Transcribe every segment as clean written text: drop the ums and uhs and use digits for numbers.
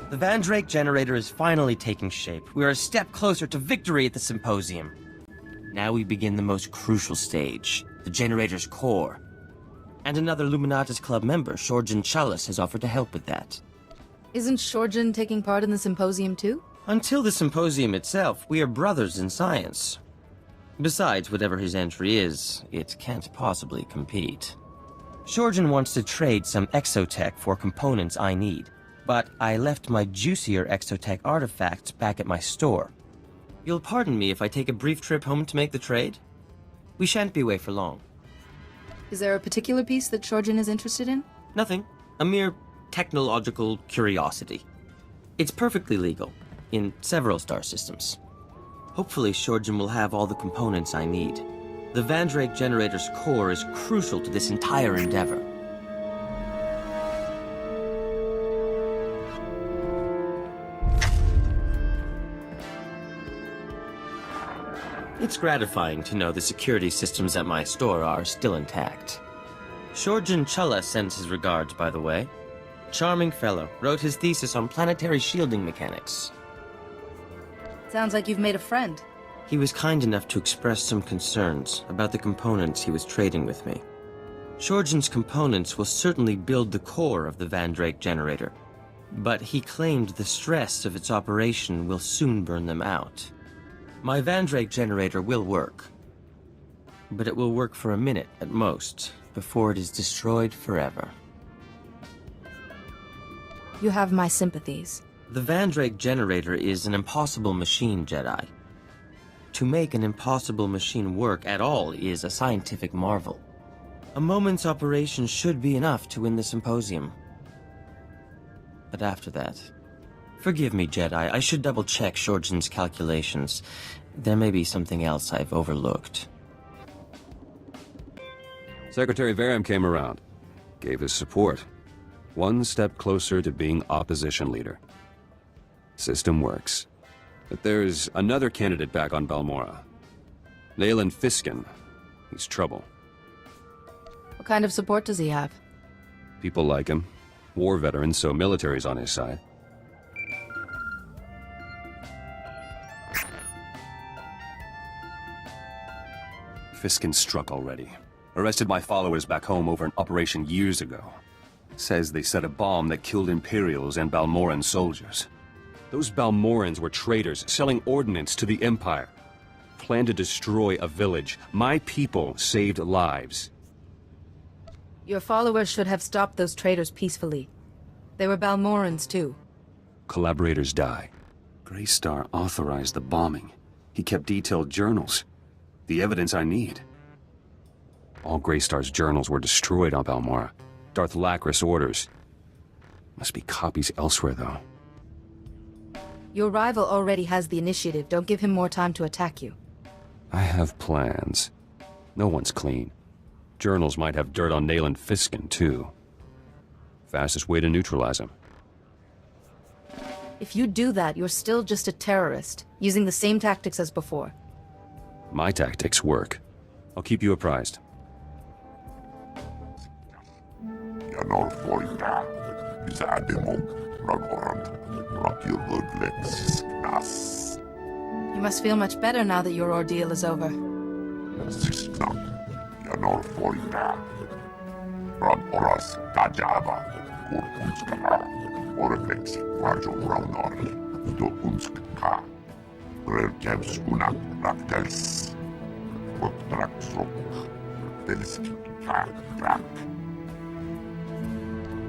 The Vandrake generator is finally taking shape. We are a step closer to victory at the symposium. Now we begin the most crucial stage, the generator's core. And another Luminatus Club member, Shorjan Chalice, has offered to help with that. Isn't Shorjan taking part in the symposium too? Until the symposium itself, we are brothers in science. Besides, whatever his entry is, it can't possibly compete. Shorjan wants to trade some exotech for components I need, but I left my juicier exotech artifacts back at my store. You'll pardon me if I take a brief trip home to make the trade? We shan't be away for long. Is there a particular piece that Shorjan is interested in? Nothing. A mere technological curiosity. It's perfectly legal, in several star systems. Hopefully Shorjan will have all the components I need. The Vandrake generator's core is crucial to this entire endeavor. It's gratifying to know the security systems at my store are still intact. Shorjan Challa sends his regards, by the way. Charming fellow, wrote his thesis on planetary shielding mechanics. Sounds like you've made a friend. He was kind enough to express some concerns about the components he was trading with me. Shorjan's components will certainly build the core of the Vandrake generator, but he claimed the stress of its operation will soon burn them out. My Vandrake generator will work, but it will work for a minute at most, before it is destroyed forever. You have my sympathies. The Vandrake generator is an impossible machine, Jedi. To make an impossible machine work at all is a scientific marvel. A moment's operation should be enough to win the symposium. But after that... Forgive me, Jedi, I should double-check Shorjan's calculations. There may be something else I've overlooked. Secretary Varam came around, gave his support. One step closer to being opposition leader. System works. But there's another candidate back on Balmora. Leyland Fiskin. He's trouble. What kind of support does he have? People like him. War veteran, so military's on his side. Fiskin struck already. Arrested my followers back home over an operation years ago. Says they set a bomb that killed Imperials and Balmoran soldiers. Those Balmorans were traitors, selling ordnance to the Empire. Planned to destroy a village. My people saved lives. Your followers should have stopped those traitors peacefully. They were Balmorans too. Collaborators die. Greystar authorized the bombing. He kept detailed journals. The evidence I need. All Greystar's journals were destroyed on Balmora. Darth Lacris orders. Must be copies elsewhere, though. Your rival already has the initiative. Don't give him more time to attack you. I have plans. No one's clean. Journals might have dirt on Leyland Fiskin, too. Fastest way to neutralize him. If you do that, you're still just a terrorist, using the same tactics as before. My tactics work. I'll keep you apprised. You must feel much better now that your ordeal is over.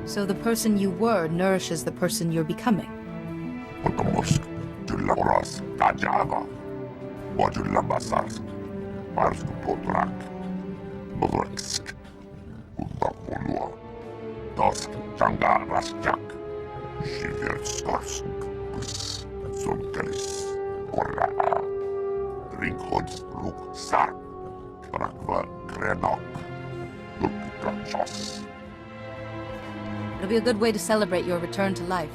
So the person you were nourishes the person you're becoming. It'll be a good way to celebrate your return to life.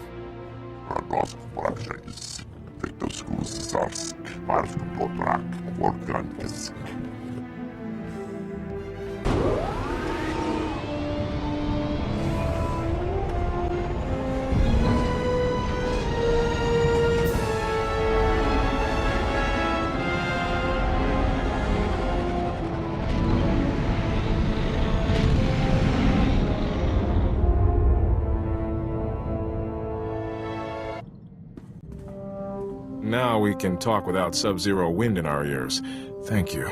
now we can talk without sub-zero wind in our ears. Thank you.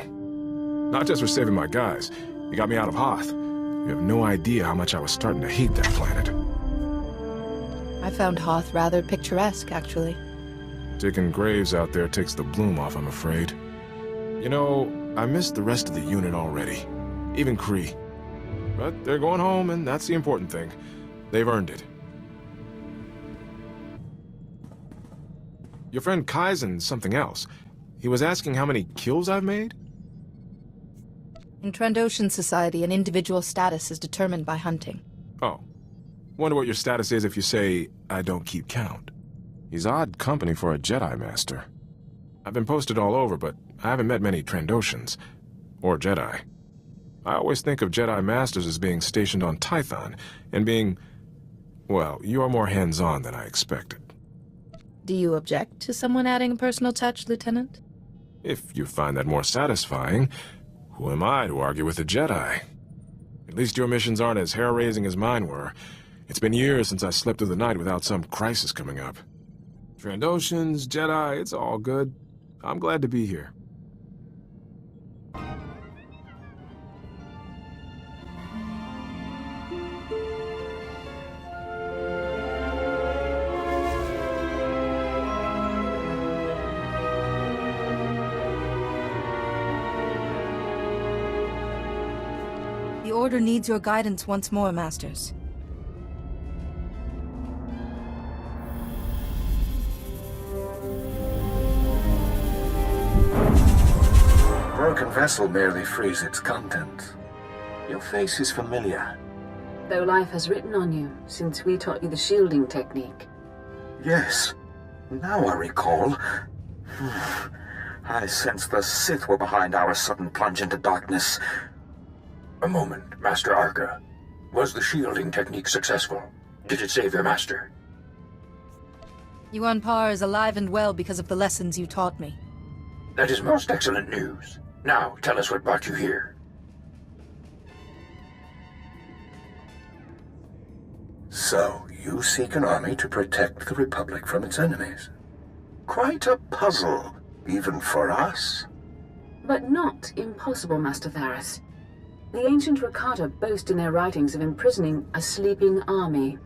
Not just for saving my guys. You got me out of Hoth. You have no idea how much I was starting to hate that planet. I found Hoth rather picturesque, actually. Digging graves out there takes the bloom off, I'm afraid. You know, I missed the rest of the unit already. Even Kree. But they're going home, and that's the important thing. They've earned it. Your friend Kaizen's something else. He was asking how many kills I've made? In Trandoshan society, an individual's status is determined by hunting. Oh. Wonder what your status is if you say, I don't keep count. He's odd company for a Jedi Master. I've been posted all over, but I haven't met many Trandoshans. Or Jedi. I always think of Jedi Masters as being stationed on Tython, and being... well, you are more hands-on than I expected. Do you object to someone adding a personal touch, Lieutenant? If you find that more satisfying, who am I to argue with a Jedi? At least your missions aren't as hair-raising as mine were. It's been years since I slept through the night without some crisis coming up. Trandoshans, Jedi, it's all good. I'm glad to be here. The Order needs your guidance once more, Masters. Broken vessel merely frees its contents. Your face is familiar. Though life has written on you since we taught you the shielding technique. Yes. Now I recall. I sense the Sith were behind our sudden plunge into darkness. A moment, Master Arca. Was the shielding technique successful? Did it save your master? Yuan Par is alive and well because of the lessons you taught me. That is most excellent news. Now, tell us what brought you here. So, you seek an army to protect the Republic from its enemies. Quite a puzzle, even for us. But not impossible, Master Tharis. The ancient Rakata boast in their writings of imprisoning a sleeping army.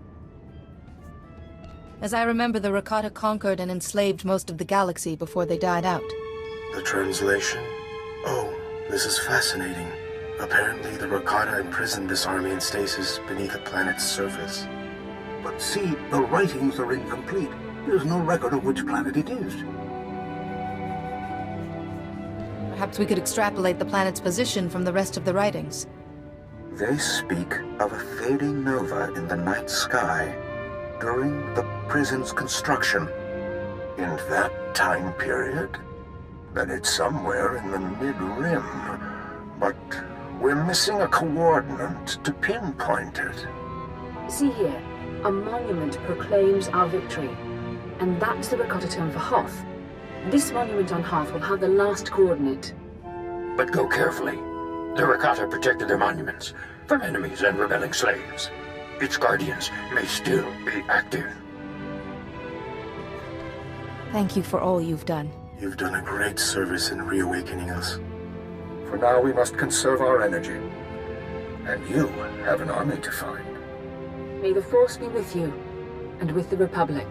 As I remember, the Rakata conquered and enslaved most of the galaxy before they died out. The translation? Oh, this is fascinating. Apparently, the Rakata imprisoned this army in stasis beneath a planet's surface. But see, the writings are incomplete. There's no record of which planet it is. Perhaps we could extrapolate the planet's position from the rest of the writings. They speak of a fading nova in the night sky during the prison's construction. In that time period? Then it's somewhere in the mid-rim. But we're missing a coordinate to pinpoint it. See here, a monument proclaims our victory. And that's the Rakata term for Hoth. This monument on Hoth will have the last coordinate. But go carefully. The Rakata protected their monuments from enemies and rebelling slaves. Its guardians may still be active. Thank you for all you've done. You've done a great service in reawakening us. For now, we must conserve our energy. And you have an army to find. May the Force be with you, and with the Republic.